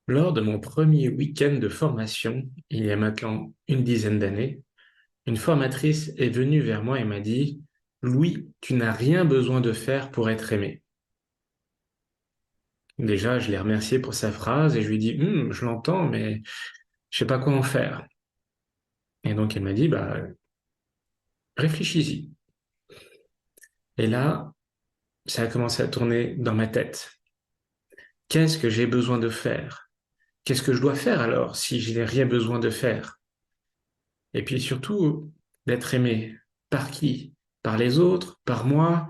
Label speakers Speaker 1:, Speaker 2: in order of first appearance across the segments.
Speaker 1: Lors de mon premier week-end de formation, il y a maintenant une dizaine d'années, une formatrice est venue vers moi et m'a dit: «Louis, tu n'as rien besoin de faire pour être aimé.» Déjà, je l'ai remercié pour sa phrase et je lui ai dit: je l'entends, mais je sais pas quoi en faire.» Et donc elle m'a dit: «Bah, réfléchis-y.» Et là, ça a commencé à tourner dans ma tête. Qu'est-ce que j'ai besoin de faire? Qu'est-ce que je dois faire alors si je n'ai rien besoin de faire? Et puis surtout, d'être aimé. Par qui? Par les autres? Par moi?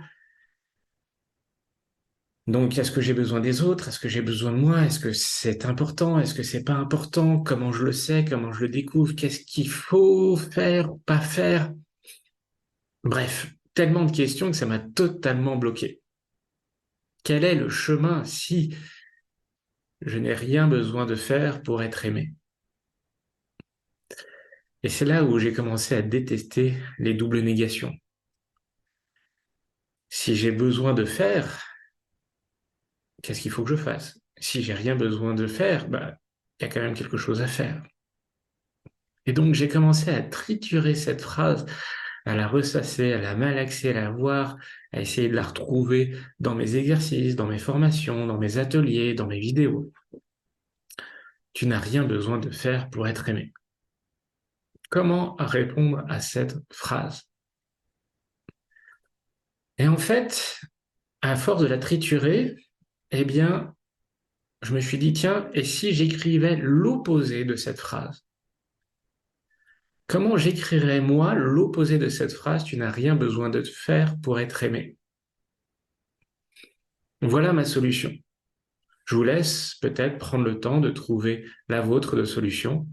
Speaker 1: Donc, est-ce que j'ai besoin des autres? Est-ce que j'ai besoin de moi? Est-ce que c'est important? Est-ce que c'est pas important? Comment je le sais? Comment je le découvre? Qu'est-ce qu'il faut faire ou pas faire? Bref, tellement de questions que ça m'a totalement bloqué. Quel est le chemin si je n'ai rien besoin de faire pour être aimé? Et c'est là où j'ai commencé à détester les doubles négations. Si j'ai besoin de faire, qu'est-ce qu'il faut que je fasse? Si j'ai rien besoin de faire, bah, il y a quand même quelque chose à faire. Et donc, j'ai commencé à triturer cette phrase, à la ressasser, à la malaxer, à la voir, à essayer de la retrouver dans mes exercices, dans mes formations, dans mes ateliers, dans mes vidéos. Tu n'as rien besoin de faire pour être aimé. Comment répondre à cette phrase? Et en fait, à force de la triturer, eh bien, je me suis dit, tiens, et si j'écrivais l'opposé de cette phrase? Comment j'écrirais, moi, l'opposé de cette phrase: tu n'as rien besoin de faire pour être aimé? Voilà ma solution. Je vous laisse peut-être prendre le temps de trouver la vôtre de solution.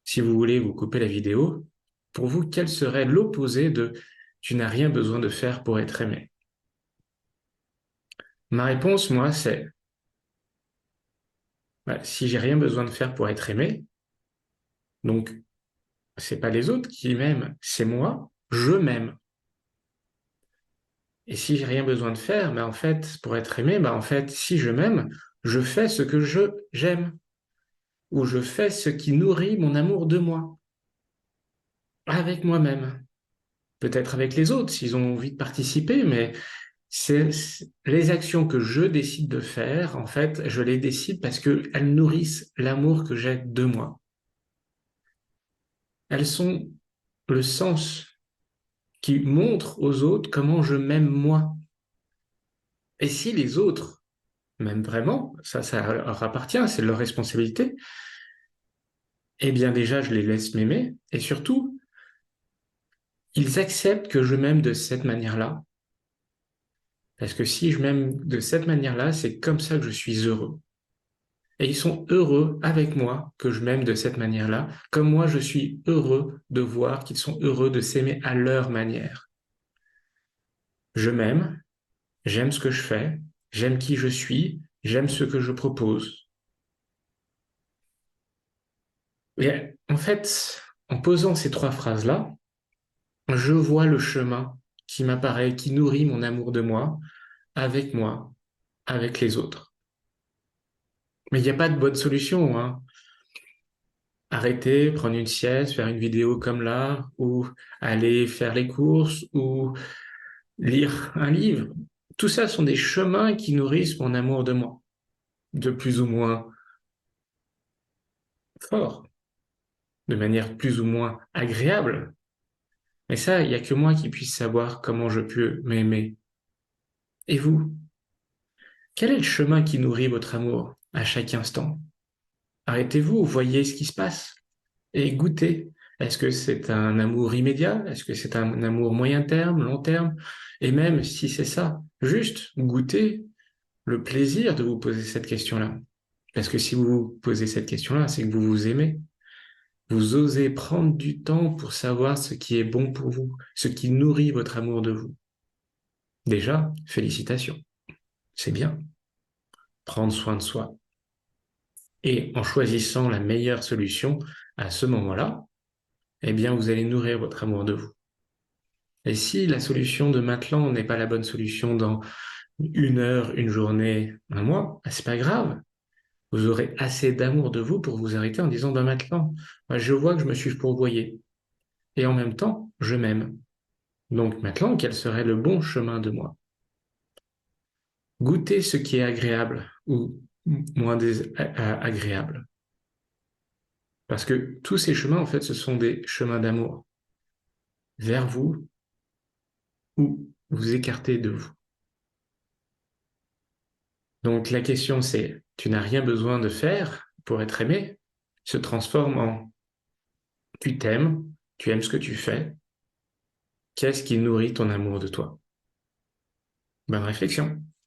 Speaker 1: Si vous voulez, vous coupez la vidéo. Pour vous, quel serait l'opposé de tu n'as rien besoin de faire pour être aimé? Ma réponse, moi, c'est si j'ai rien besoin de faire pour être aimé, donc c'est pas les autres qui m'aiment, c'est moi, je m'aime. Et si j'ai rien besoin de faire, en fait, pour être aimé, en fait, si je m'aime, je fais ce que j'aime, ou je fais ce qui nourrit mon amour de moi, avec moi-même. Peut-être avec les autres s'ils ont envie de participer, mais c'est les actions que je décide de faire, en fait, je les décide parce qu'elles nourrissent l'amour que j'ai de moi. Elles sont le sens qui montre aux autres comment je m'aime moi. Et si les autres m'aiment vraiment, ça leur appartient, c'est leur responsabilité, eh bien déjà, je les laisse m'aimer. Et surtout, ils acceptent que je m'aime de cette manière-là. Parce que si je m'aime de cette manière-là, c'est comme ça que je suis heureux. Et ils sont heureux avec moi que je m'aime de cette manière-là, comme moi je suis heureux de voir qu'ils sont heureux de s'aimer à leur manière. Je m'aime, j'aime ce que je fais, j'aime qui je suis, j'aime ce que je propose. Et en fait, en posant ces trois phrases-là, je vois le chemin qui m'apparaît, qui nourrit mon amour de moi, avec les autres. Mais il n'y a pas de bonne solution, hein. Arrêter, prendre une sieste, faire une vidéo comme là, ou aller faire les courses, ou lire un livre. Tout ça sont des chemins qui nourrissent mon amour de moi, de plus ou moins fort, de manière plus ou moins agréable. Mais ça, il n'y a que moi qui puisse savoir comment je peux m'aimer. Et vous? Quel est le chemin qui nourrit votre amour à chaque instant? Arrêtez-vous, voyez ce qui se passe et goûtez. Est-ce que c'est un amour immédiat? Est-ce que c'est un amour moyen terme, long terme? Et même si c'est ça, juste goûtez le plaisir de vous poser cette question-là. Parce que si vous vous posez cette question-là, c'est que vous vous aimez. Vous osez prendre du temps pour savoir ce qui est bon pour vous, ce qui nourrit votre amour de vous. Déjà, félicitations. C'est bien. Prendre soin de soi. Et en choisissant la meilleure solution à ce moment-là, eh bien, vous allez nourrir votre amour de vous. Et si la solution de maintenant n'est pas la bonne solution dans une heure, une journée, un mois, c'est pas grave. Vous aurez assez d'amour de vous pour vous arrêter en disant, ben maintenant, je vois que je me suis fourvoyé. Et en même temps, je m'aime. Donc maintenant, quel serait le bon chemin de moi? Goûtez ce qui est agréable ou moins agréable. Parce que tous ces chemins, en fait, ce sont des chemins d'amour vers vous ou vous écarter de vous. Donc la question c'est, tu n'as rien besoin de faire pour être aimé, se transforme en tu aimes ce que tu fais, qu'est-ce qui nourrit ton amour de toi? Bonne réflexion.